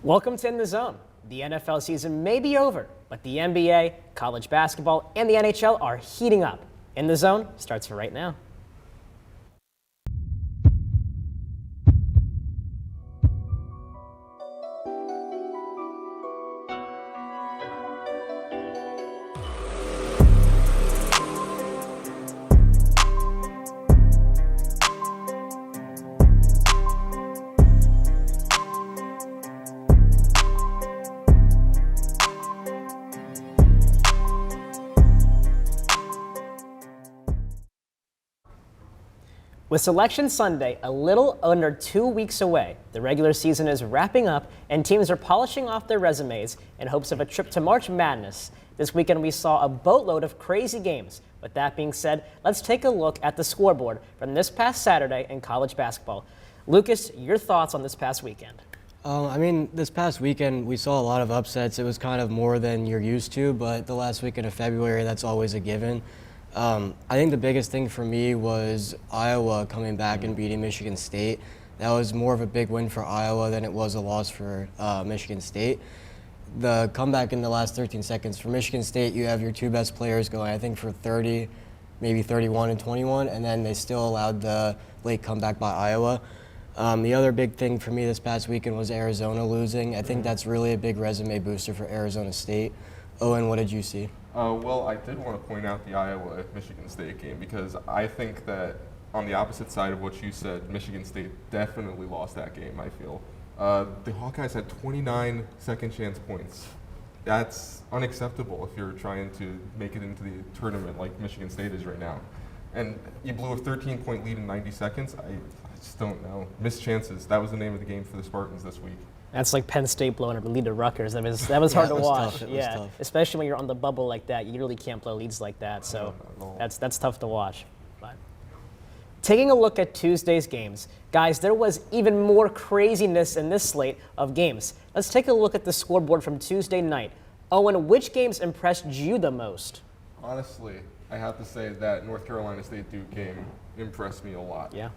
Welcome to In the Zone. The NFL season may be over, but the NBA, college basketball, and the NHL are heating up. In the Zone starts right now. With Selection Sunday a little under 2 weeks away, the regular season is wrapping up and teams are polishing off their resumes in hopes of a trip to March Madness. This weekend we saw a boatload of crazy games. With that being said, let's take a look at the scoreboard from this past Saturday in college basketball. Lucas, your thoughts on this past weekend? This past weekend we saw a lot of upsets. It was kind of more than you're used to, but the last weekend of February, that's always a given. I think the biggest thing for me was Iowa coming back and beating Michigan State. That was more of a big win for Iowa than it was a loss for Michigan State. The comeback in the last 13 seconds for Michigan State, you have your two best players going, I think, for 30, maybe 31 and 21, and then they still allowed the late comeback by Iowa. The other big thing for me this past weekend was Arizona losing. I think that's really a big resume booster for Arizona State. Owen, what did you see? Well, I did want to point out the Iowa-Michigan State game because I think that on the opposite side of what you said, Michigan State definitely lost that game, I feel. The Hawkeyes had 29 second chance points. That's unacceptable if you're trying to make it into the tournament like Michigan State is right now. And you blew a 13-point lead in 90 seconds. I just don't know. Missed chances. That was the name of the game for the Spartans this week. That's like Penn State blowing a lead to Rutgers. That was hard to watch. Tough. It was tough. Especially when you're on the bubble like that. You really can't blow leads like that. So that's tough to watch. But taking a look at Tuesday's games, guys, there was even more craziness in this slate of games. Let's take a look at the scoreboard from Tuesday night. Owen, which games impressed you the most? Honestly, I have to say that North Carolina State-Duke game impressed me a lot. Yeah.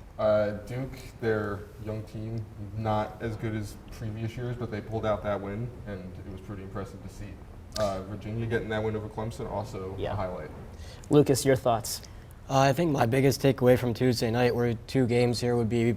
Duke, their young team, not as good as previous years, but they pulled out that win, and it was pretty impressive to see. Virginia getting that win over Clemson, also a highlight. Lucas, your thoughts? I think my biggest takeaway from Tuesday night were two games here would be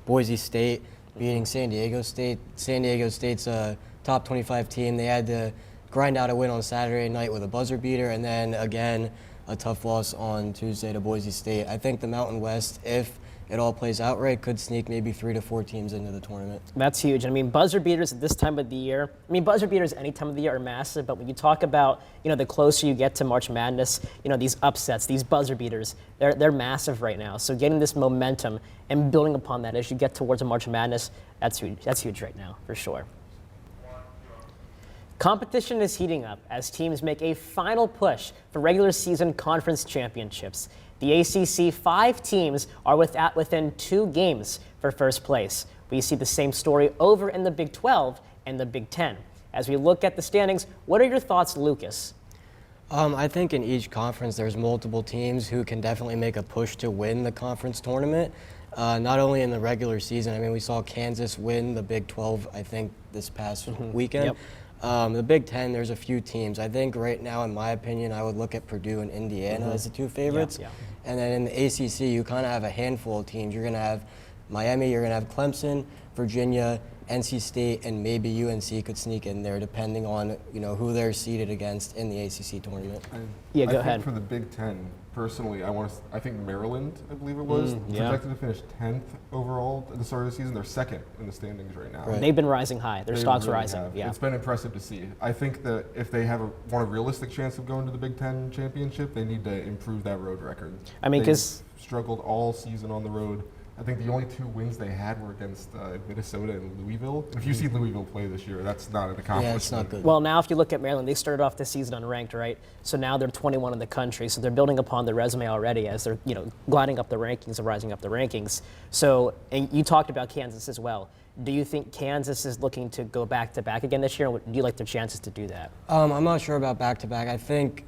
Boise State beating San Diego State. San Diego State's a top 25 team. They had to grind out a win on Saturday night with a buzzer beater, and then again, a tough loss on Tuesday to Boise State. I think the Mountain West, if it all plays out right, could sneak maybe 3 to 4 teams into the tournament. That's huge. I mean, buzzer beaters at this time of the year, buzzer beaters any time of the year are massive, but when you talk about, the closer you get to March Madness, these upsets, these buzzer beaters, they're massive right now. So getting this momentum and building upon that as you get towards a March Madness, that's huge. That's huge right now, for sure. Competition is heating up as teams make a final push for regular season conference championships. The ACC 5 teams are within 2 games for first place. We see the same story over in the Big 12 and the Big 10. As we look at the standings, what are your thoughts, Lucas? I think in each conference there's multiple teams who can definitely make a push to win the conference tournament. Not only in the regular season, we saw Kansas win the Big 12, I think, this past weekend. Yep. The Big 10, there's a few teams. I think right now, in my opinion, I would look at Purdue and Indiana as the 2 favorites. Yeah. And then in the ACC, you kind of have a handful of teams. You're going to have Miami, you're going to have Clemson, Virginia, NC State, and maybe UNC could sneak in there depending on who they're seeded against in the ACC tournament. Go ahead. ahead. For the Big Ten, personally, I think Maryland, I believe it was, projected to finish 10th overall at the start of the season. They're second in the standings right now. Right. They've been rising high. Their stock's really rising. have. Yeah. It's been impressive to see. I think that if they want a realistic chance of going to the Big Ten championship, they need to improve that road record. Because struggled all season on the road. I think the only 2 wins they had were against Minnesota and Louisville. If you see Louisville play this year, that's not an accomplishment. Yeah, it's not good. Well, now if you look at Maryland, they started off the season unranked, right? So now they're 21 in the country. So they're building upon their resume already as they're, gliding up the rankings and rising up the rankings. So, and you talked about Kansas as well. Do you think Kansas is looking to go back-to-back again this year? Or do you like their chances to do that? I'm not sure about back-to-back. I think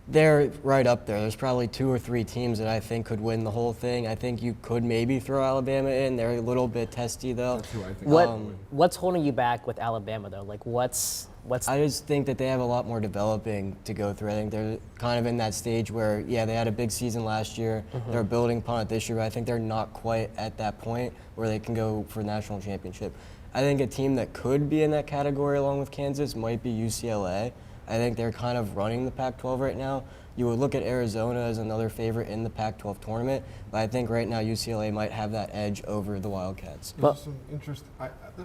They're right up there. There's probably 2 or 3 teams that I think could win the whole thing. I think you could maybe throw Alabama in. They're a little bit testy, though. That's who I think. What's holding you back with Alabama, though? Like, what's I just think that they have a lot more developing to go through. I think they're kind of in that stage where, yeah, they had a big season last year. They're building upon it this year, but I think they're not quite at that point where they can go for national championship. I think a team that could be in that category along with Kansas might be UCLA. I think they're kind of running the Pac-12 right now. You would look at Arizona as another favorite in the Pac-12 tournament, but I think right now UCLA might have that edge over the Wildcats. There's some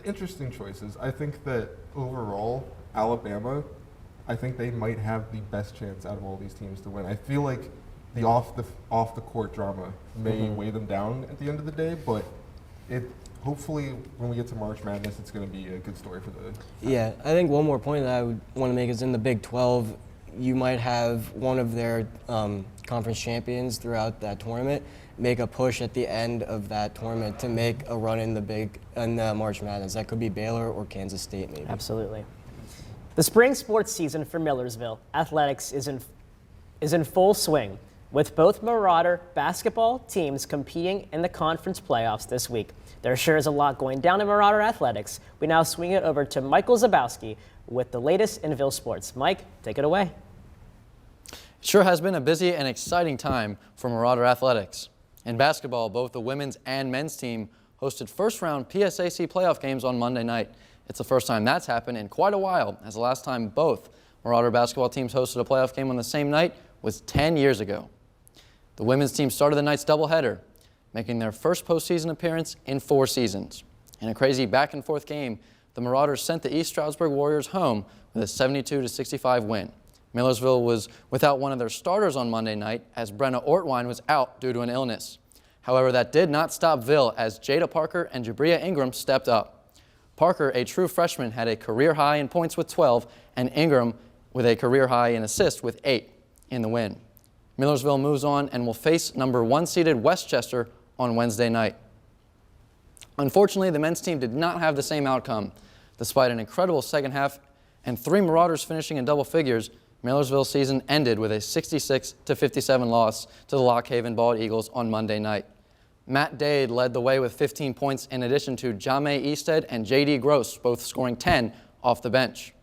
interesting choices. I think that overall, Alabama, I think they might have the best chance out of all these teams to win. I feel like the off the court drama may weigh them down at the end of the day, but hopefully when we get to March Madness, it's going to be a good story for the. Yeah, I think one more point that I would want to make is in the Big 12, you might have one of their conference champions throughout that tournament make a push at the end of that tournament to make a run in the March Madness. That could be Baylor or Kansas State, maybe. Absolutely. The spring sports season for Millersville athletics is in full swing, with both Marauder basketball teams competing in the conference playoffs this week. There sure is a lot going down in Marauder athletics. We now swing it over to Michael Zabkowski with the latest in Ville sports. Mike, take it away. It sure has been a busy and exciting time for Marauder athletics. In basketball, both the women's and men's team hosted first-round PSAC playoff games on Monday night. It's the first time that's happened in quite a while, as the last time both Marauder basketball teams hosted a playoff game on the same night was 10 years ago. The women's team started the night's doubleheader, making their first postseason appearance in 4 seasons. In a crazy back-and-forth game, the Marauders sent the East Stroudsburg Warriors home with a 72-65 win. Millersville was without one of their starters on Monday night, as Brenna Ortwine was out due to an illness. However, that did not stop Ville, as Jada Parker and Jabria Ingram stepped up. Parker, a true freshman, had a career high in points with 12, and Ingram with a career high in assists with 8 in the win. Millersville moves on and will face number 1 seeded Westchester on Wednesday night. Unfortunately, the men's team did not have the same outcome. Despite an incredible second half and 3 Marauders finishing in double figures, Millersville's season ended with a 66-57 loss to the Lock Haven Bald Eagles on Monday night. Matt Dade led the way with 15 points in addition to Jame Easted and J.D. Gross, both scoring 10 off the bench.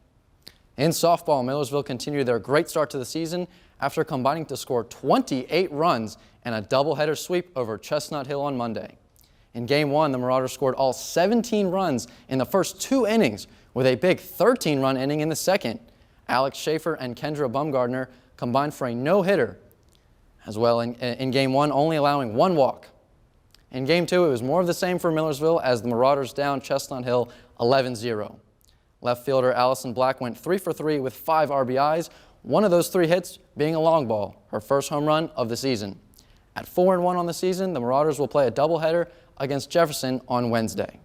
In softball, Millersville continued their great start to the season after combining to score 28 runs and a doubleheader sweep over Chestnut Hill on Monday. In Game 1, the Marauders scored all 17 runs in the first 2 innings, with a big 13-run inning in the second. Alex Schaefer and Kendra Bumgardner combined for a no-hitter, as well in Game 1, only allowing 1 walk. In Game 2, it was more of the same for Millersville as the Marauders down Chestnut Hill 11-0. Left fielder Allison Black went 3 for 3 with 5 RBIs, one of those 3 hits being a long ball, her first home run of the season. At 4-1 on the season, the Marauders will play a doubleheader against Jefferson on Wednesday.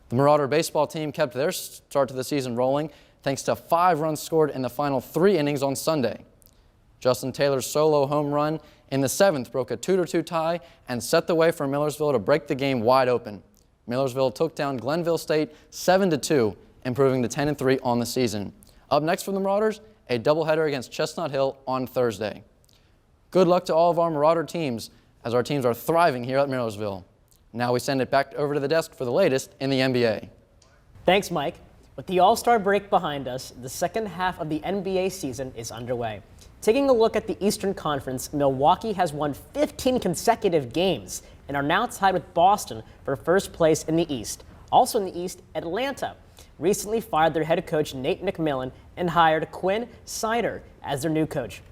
The Marauder baseball team kept their start to the season rolling thanks to 5 runs scored in the final 3 innings on Sunday. Justin Taylor's solo home run in the 7th broke a 2-2 tie and set the way for Millersville to break the game wide open. Millersville took down Glenville State 7-2, improving to 10-3 on the season. Up next for the Marauders, a doubleheader against Chestnut Hill on Thursday. Good luck to all of our Marauder teams, as our teams are thriving here at Millersville. Now we send it back over to the desk for the latest in the NBA. Thanks, Mike. With the All-Star break behind us, the second half of the NBA season is underway. Taking a look at the Eastern Conference, Milwaukee has won 15 consecutive games and are now tied with Boston for first place in the East. Also in the East, Atlanta recently fired their head coach Nate McMillan and hired Quinn SNYDER as their new coach.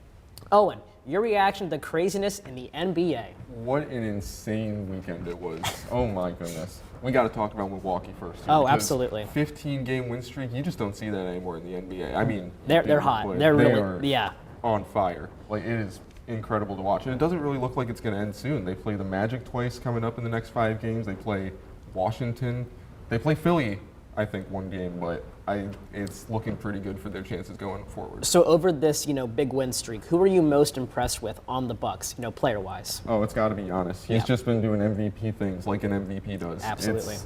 Owen, your reaction to the craziness in the NBA. What an insane weekend it was. Oh my goodness. We got to talk about Milwaukee first. Oh, absolutely. 15-game win streak, you just don't see that anymore in the NBA. I mean, they're hot. They're really, yeah. On fire. Like, it is incredible to watch. And it doesn't really look like it's going to end soon. They play the Magic twice coming up in the next 5 games. They play Washington. They play Philly, I think, 1 game, but it's looking pretty good for their chances going forward. So over this, big win streak, who are you most impressed with on the Bucks, player-wise? Oh, it's got to be Giannis. He's just been doing MVP things like an MVP does. Absolutely.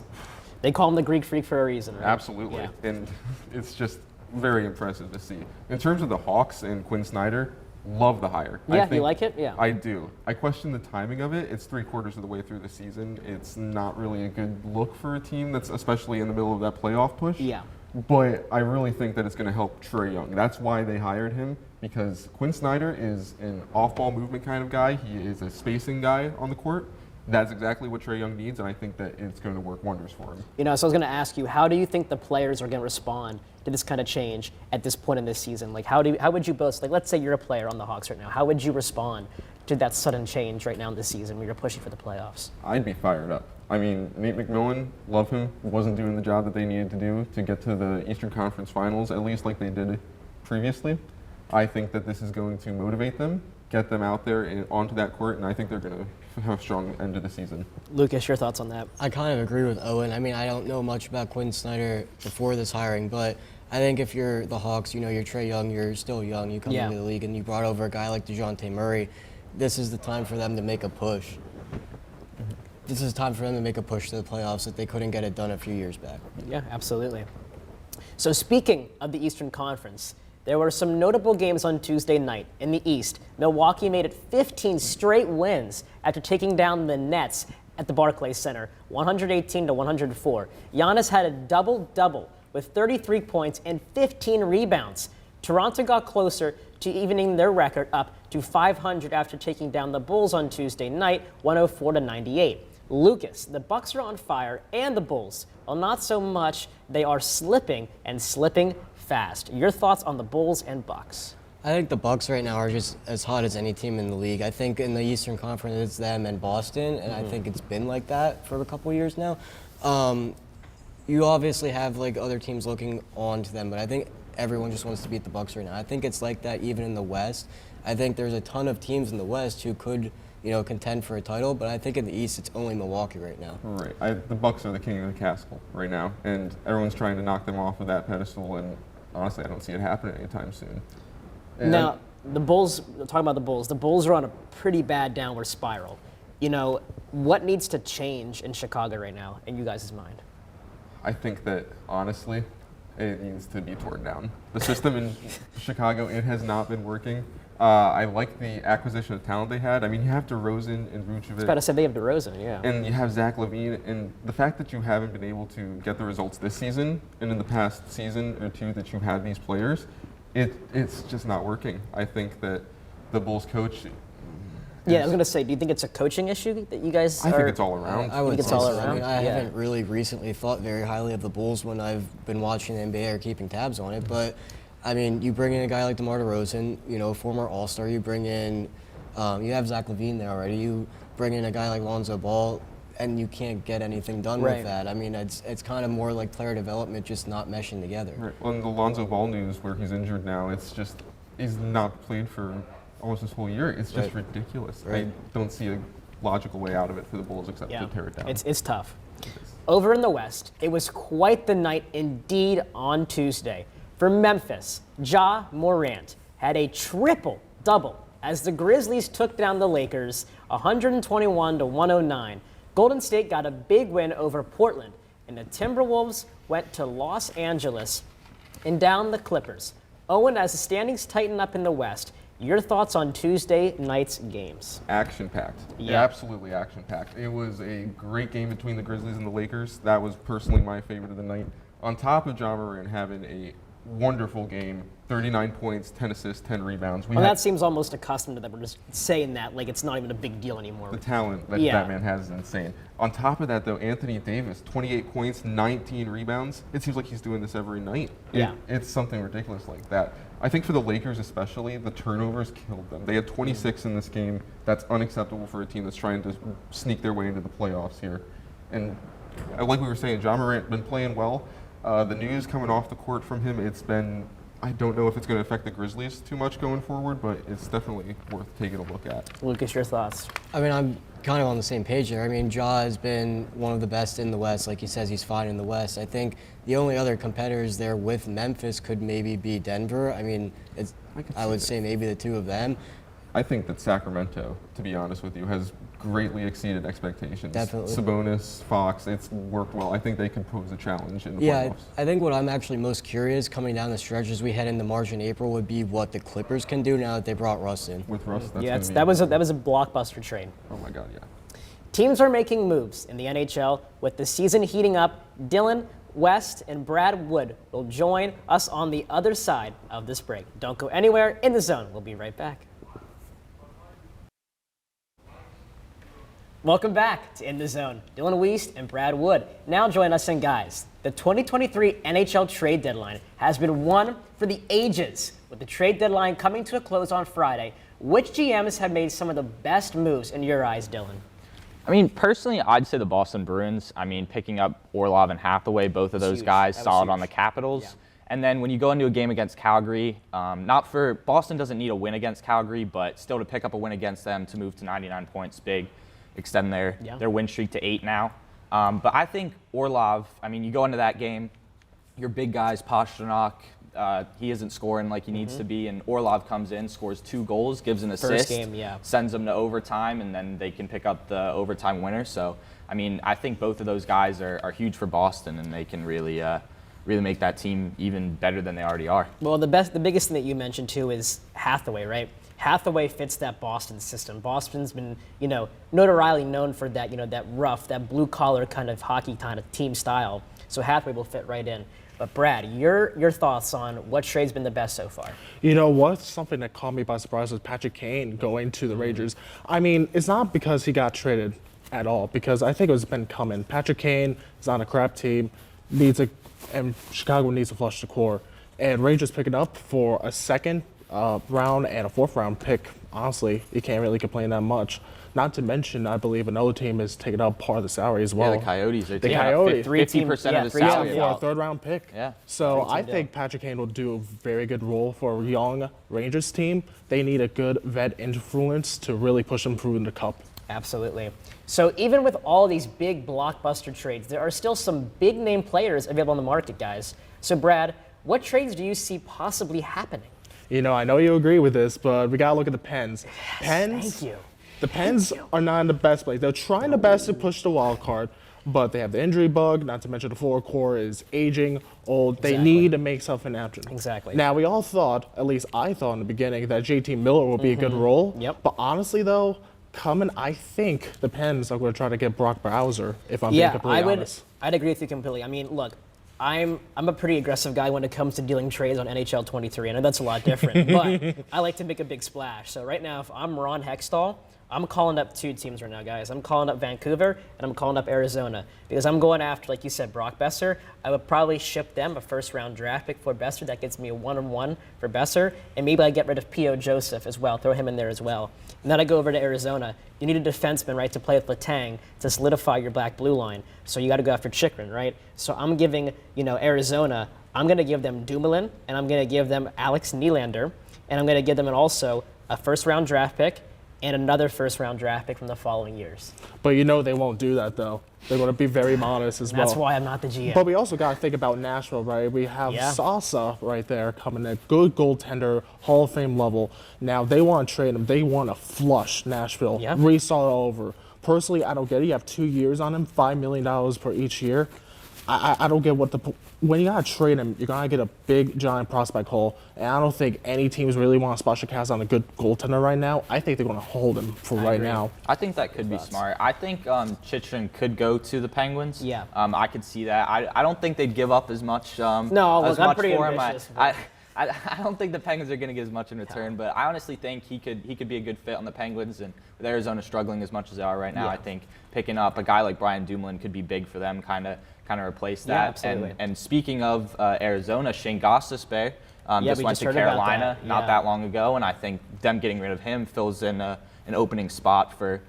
They call him the Greek Freak for a reason, right? Absolutely. Yeah. And it's just very impressive to see. In terms of the Hawks and Quinn SNYDER, love the hire. Yeah, you like it? Yeah. I do. I question the timing of it. It's 3/4 of the way through the season. It's not really a good look for a team that's especially in the middle of that playoff push. Yeah. But I really think that it's going to help Trae Young. That's why they hired him, because Quinn Snyder is an off-ball movement kind of guy. He is a spacing guy on the court. That's exactly what Trae Young needs, and I think that it's going to work wonders for him. So I was going to ask you, how do you think the players are going to respond to this kind of change at this point in this season? Like, how would you both, like, let's say you're a player on the Hawks right now. How would you respond to that sudden change right now in this season when you're pushing for the playoffs? I'd be fired up. I mean, Nate McMillan, love him, wasn't doing the job that they needed to do to get to the Eastern Conference Finals, at least like they did previously. I think that this is going to motivate them, get them out there and onto that court, and I think they're going to have a strong end of the season. Lucas, your thoughts on that? I kind of agree with Owen. I mean, I don't know much about Quinn Snyder before this hiring, but I think if you're the Hawks, you're Trae Young, you're still young, you come into the league and you brought over a guy like DeJounte Murray, this is the time for them to make a push. This is time for them to make a push to the playoffs that they couldn't get it done a few years back. Yeah, absolutely. So speaking of the Eastern Conference, there were some notable games on Tuesday night. In the East, Milwaukee made it 15 straight wins after taking down the Nets at the Barclays Center, 118-104. Giannis had a double-double with 33 points and 15 rebounds. Toronto got closer to evening their record up to 500 after taking down the Bulls on Tuesday night, 104-98. Lucas, the Bucks are on fire, and the Bulls, well, not so much. They are slipping and slipping fast. Your thoughts on the Bulls and Bucks? I think the Bucks right now are just as hot as any team in the league. I think in the Eastern Conference it's them and Boston, and I think it's been like that for a couple years now. You obviously have like other teams looking on to them, but I think everyone just wants to beat the Bucks right now. I think it's like that even in the West. I think there's a ton of teams in the West who could contend for a title, but I think in the East it's only Milwaukee right now. Right. The Bucks are the king of the castle right now, and everyone's trying to knock them off of that pedestal, and honestly, I don't see it happening anytime soon. And now, the Bulls, talking about the Bulls are on a pretty bad downward spiral. What needs to change in Chicago right now, in you guys' mind? I think that, honestly, it needs to be torn down. The system in Chicago, it has not been working. I like the acquisition of talent they had. I mean, you have DeRozan and Vucevic. I was about to say they have DeRozan, yeah. And you have Zach LaVine, and the fact that you haven't been able to get the results this season, and in the past season or two that you've had these players, it's just not working. I think that the Bulls coach. Yeah, I was going to say, do you think it's a coaching issue that you guys I think it's all around. I would think it's say all so. around? I mean, I haven't really recently thought very highly of the Bulls when I've been watching the NBA or keeping tabs on it, but I mean, you bring in a guy like DeMar DeRozan, former All-Star. You bring in, you have Zach LaVine there already. You bring in a guy like Lonzo Ball, and you can't get anything done with that. I mean, it's kind of more like player development just not meshing together. Right. Well, in the Lonzo Ball news, where he's injured now, it's just he's not played for almost this whole year. It's just ridiculous. I don't see a logical way out of it for the Bulls except to tear it down. It's tough. Over in the West, it was quite the night indeed on Tuesday. For Memphis, Ja Morant had a triple-double as the Grizzlies took down the Lakers 121-109. Golden State got a big win over Portland, and the Timberwolves went to Los Angeles and down the Clippers. Owen, as the standings tighten up in the West, your thoughts on Tuesday night's games? Action-packed. Yeah. Absolutely action-packed. It was a great game between the Grizzlies and the Lakers. That was personally my favorite of the night. On top of Ja Morant having a wonderful game, 39 points, 10 assists, 10 rebounds. That seems almost accustomed to that. We're just saying that like it's not even a big deal anymore. The talent that that man has is insane. On top of that, though, Anthony Davis, 28 points, 19 rebounds. It seems like he's doing this every night. It's something ridiculous like that. I think for the Lakers especially, the turnovers killed them. They had 26 in this game. That's unacceptable for a team that's trying to sneak their way into the playoffs here. And like we were saying, Ja Morant been playing well. The news coming off the court from him, it's been, I don't know if it's going to affect the Grizzlies too much going forward, but it's definitely worth taking a look at. Lucas, your thoughts? I mean, I'm kind of on the same page there. I mean, Ja has been one of the best in the West. Like he says, he's fine in the West. I think the only other competitors there with Memphis could maybe be Denver. I mean, I would say maybe the two of them. I think that Sacramento, to be honest with you, has greatly exceeded expectations. Definitely. Sabonis, Fox, it's worked well. I think they can pose a challenge in the Yeah, playoffs. I think what I'm actually most curious coming down the stretch as we head into March and April would be what the Clippers can do now that they brought Russ in. With Russ, that's Yeah, gonna be that was a blockbuster trade. Oh my God, yeah. Teams are making moves in the NHL with the season heating up. Dylan, Wiest, and Brad Wood will join us on the other side of this break. Don't go anywhere. In the Zone. We'll be right back. Welcome back to In the Zone. Dylan Wiest and Brad Wood now join us. And guys, the 2023 NHL trade deadline has been one for the ages. With the trade deadline coming to a close on Friday, which GMs have made some of the best moves in your eyes, Dylan? I mean, personally, I'd say the Boston Bruins. I mean, picking up Orlov and Hathaway, both of those Huge. guys, That was solid huge. on the Capitals. Yeah. And then when you go into a game against Calgary, Boston doesn't need a win against Calgary, but still to pick up a win against them to move to 99 points, big, extend their win streak to 8 now. But I think Orlov, I mean, you go into that game, your big guys, Pastrnak, he isn't scoring like he needs to be, and Orlov comes in, scores 2 goals, gives an assist, game, yeah. sends them to overtime, and then they can pick up the overtime winner. So, I mean, I think both of those guys are huge for Boston, and they can really make that team even better than they already are. Well, the biggest thing that you mentioned too is Hathaway, right? Hathaway fits that Boston system. Boston's been, notoriety known for that, that rough, that blue collar kind of hockey kind of team style. So Hathaway will fit right in. But Brad, your thoughts on what trade's been the best so far? You know what? Something that caught me by surprise was Patrick Kane going to the Rangers. I mean, it's not because he got traded at all, because I think it was been coming. Patrick Kane is on a crap team, and Chicago needs to flush the core. And Rangers pick it up for a second round and a 4th round pick. Honestly, you can't really complain that much. Not to mention, I believe another team is taking up part of the salary as well. Yeah, the Coyotes are The taking Coyotes. 50% of the three salary. teams. For a out. 3rd round pick. Yeah. So I deal. think Patrick Kane will do a very good role for a young Rangers team. They need a good vet influence to really push them through in the cup. Absolutely. So even with all these big blockbuster trades, there are still some big name players available on the market, guys. So Brad, what trades do you see possibly happening? I know you agree with this, but we gotta look at the Pens. Pens. Thank you. The Pens are not in the best place. They're trying the best to push the wild card, but they have the injury bug. Not to mention the forward core is aging, old. They Exactly. need to make something happen. Exactly. Now we all thought, at least I thought in the beginning, that JT Miller would be a good role. Yep. But honestly, though, I think the Pens are going to try to get Brock Bowser. If I'm being Yeah, completely honest. I'd agree with you completely. I mean, look, I'm a pretty aggressive guy when it comes to dealing trades on NHL 23. I know that's a lot different, but I like to make a big splash. So right now, if I'm Ron Hextall, I'm calling up 2 teams right now, guys. I'm calling up Vancouver, and I'm calling up Arizona, because I'm going after, like you said, Brock Besser. I would probably ship them a 1st-round draft pick for Besser. That gets me a 1-on-1 for Besser, and maybe I get rid of P.O. Joseph as well, throw him in there as well. And then I go over to Arizona. You need a defenseman, right, to play with Letang to solidify your black-blue line. So you got to go after Chikrin, right? So I'm giving, Arizona, I'm going to give them Dumoulin, and I'm going to give them Alex Nylander, and I'm going to give them also a 1st-round draft pick and another 1st-round draft pick from the following years. But they won't do that, though. They're going to be very modest as well. That's why I'm not the GM. But we also got to think about Nashville, right? We have Sasa right there coming in, good goaltender, Hall of Fame level. Now, they want to trade him. They want to flush Nashville, restart all over. Personally, I don't get it. You have 2 years on him, $5 million per each year. I don't get when you got to trade him, you're going to get a big, giant prospect hole. And I don't think any teams really want to splash a cast on a good goaltender right now. I think they're going to hold him for right now. I think that could be smart. I think Chychrun could go to the Penguins. Yeah. I could see that. I don't think they'd give up as much. No, as look, I'm much pretty for him. ambitious. I don't think the Penguins are going to get as much in return, but I honestly think he could be a good fit on the Penguins. And with Arizona struggling as much as they are right now, I think picking up a guy like Brian Dumoulin could be big for them, kind of replace that. Absolutely. And speaking of Arizona, Shane Gostisbehere just we went just to heard about Carolina that. not that long ago, and I think them getting rid of him fills in an opening spot for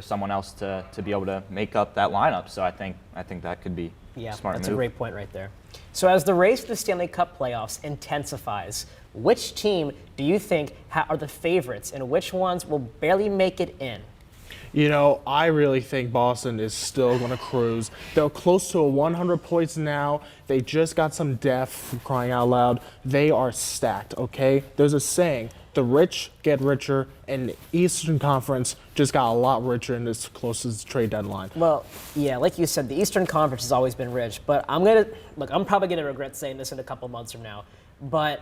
someone else to be able to make up that lineup. So I think that could be a smart that's move. a great point right there. So as the race to the Stanley Cup playoffs intensifies, which team do you think are the favorites, and which ones will barely make it in? I really think Boston is still going to cruise. They're close to 100 points now. They just got some depth, crying out loud. They are stacked, okay? There's a saying, The rich get richer, and the Eastern Conference just got a lot richer in this closest trade deadline. Well, yeah, like you said, the Eastern Conference has always been rich, but I'm probably gonna regret saying this in a couple months from now, but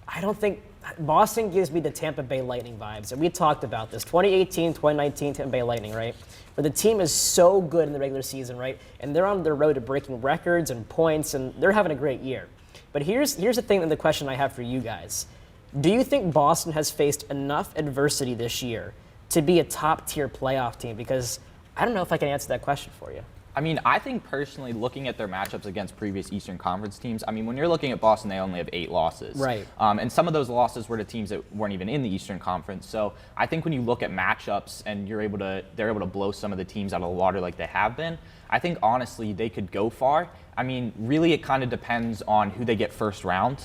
I don't think Boston gives me the Tampa Bay Lightning vibes, and we talked about this. 2018, 2019 Tampa Bay Lightning, right? Where the team is so good in the regular season, right? And they're on their road to breaking records and points, and they're having a great year. But here's the thing and the question I have for you guys. Do you think Boston has faced enough adversity this year to be a top-tier playoff team? Because I don't know if I can answer that question for you. I mean, I think personally, looking at their matchups against previous Eastern Conference teams, I mean, when you're looking at Boston, they only have 8 losses. Right. And some of those losses were to teams that weren't even in the Eastern Conference. So I think when you look at matchups and they're able to blow some of the teams out of the water like they have been, I think honestly they could go far. I mean, really it kind of depends on who they get first round.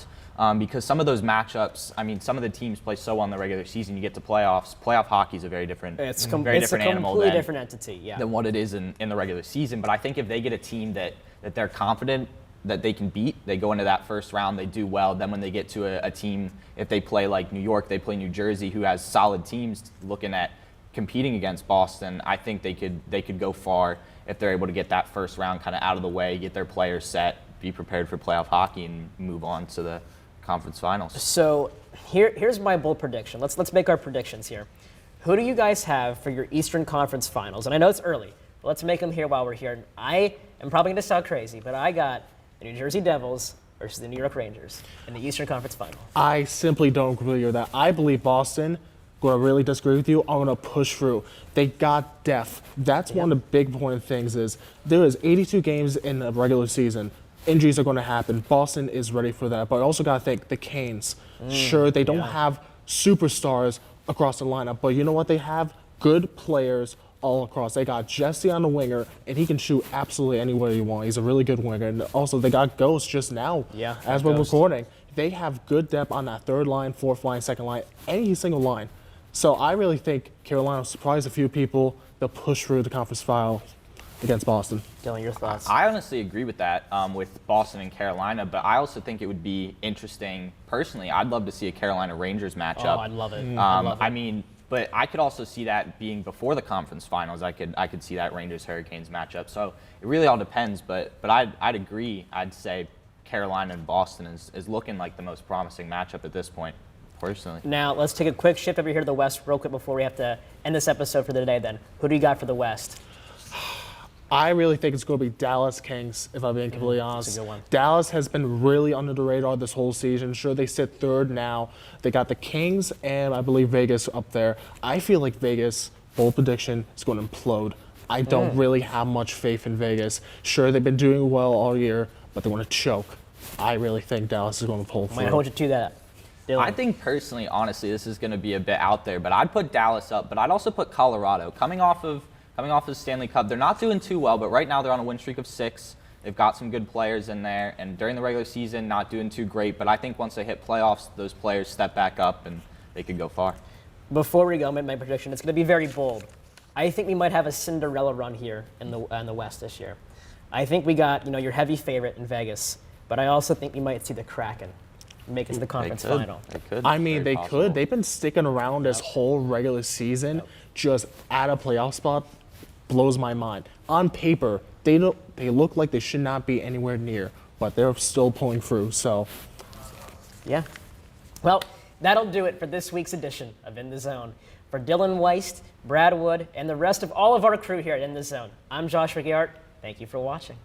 Because some of those matchups, I mean, some of the teams play so well in the regular season. You get to playoffs. Playoff hockey is a very different, It's a animal completely different entity, yeah. than what it is in the regular season. But I think if they get a team that they're confident that they can beat, they go into that first round, they do well. Then when they get to a team, if they play like New York, they play New Jersey, who has solid teams looking at competing against Boston, I think they could go far if they're able to get that first round kind of out of the way, get their players set, be prepared for playoff hockey, and move on to the conference finals. So here's my bold prediction. Let's make our predictions here. Who do you guys have for your Eastern Conference Finals? And I know it's early, but let's make them here while we're here. I am probably going to sound crazy, but I got the New Jersey Devils versus the New York Rangers in the Eastern Conference Final. I simply don't agree with that. I believe Boston, going to really disagree with you, I'm going to push through. They got depth. That's one of the big important things is there is 82 games in the regular season. Injuries are going to happen. Boston is ready for that. But I also got to think the Canes. Sure, they don't have superstars across the lineup, but you know what they have? Good players all across. They got Jesse on the winger, and he can shoot absolutely anywhere you want. He's a really good winger. And also, they got Ghost just now as we're recording. They have good depth on that third line, fourth line, second line, any single line. So I really think Carolina will surprise a few people. They'll push through the conference final against Boston. Dylan, your thoughts? I honestly agree with that with Boston and Carolina, but I also think it would be interesting. Personally, I'd love to see a Carolina Rangers matchup. Oh, I'd love it. I mean, but I could also see that being before the conference finals. I could see that Rangers Hurricanes matchup. So it really all depends. But I'd agree. I'd say Carolina and Boston is looking like the most promising matchup at this point, personally. Now let's take a quick shift over here to the West real quick before we have to end this episode for the day. Then who do you got for the West? I really think it's going to be Dallas Kings, if I'm being completely honest. That's a good one. Dallas has been really under the radar this whole season. Sure, they sit third now. They got the Kings and I believe Vegas up there. I feel like Vegas, bold prediction, is going to implode. I don't really have much faith in Vegas. Sure, they've been doing well all year, but they want to choke. I really think Dallas is going to pull through. Might hold you to that. Dylan. I think personally, honestly, this is going to be a bit out there, but I'd put Dallas up, but I'd also put Colorado. Coming off of the Stanley Cup, they're not doing too well, but right now they're on a win streak of 6. They've got some good players in there, and during the regular season, not doing too great. But I think once they hit playoffs, those players step back up, and they could go far. Before we go, my prediction, it's going to be very bold. I think we might have a Cinderella run here in the West this year. I think we got your heavy favorite in Vegas, but I also think we might see the Kraken make it to the conference final. They could. I mean, they could. They've been sticking around this whole regular season, just at a playoff spot. Blows my mind. On paper, they look like they should not be anywhere near, but they're still pulling through. So, yeah. Well, that'll do it for this week's edition of In the Zone. For Dylan Wiest, Brad Wood, and the rest of all of our crew here at In the Zone, I'm Joshua Gearhart. Thank you for watching.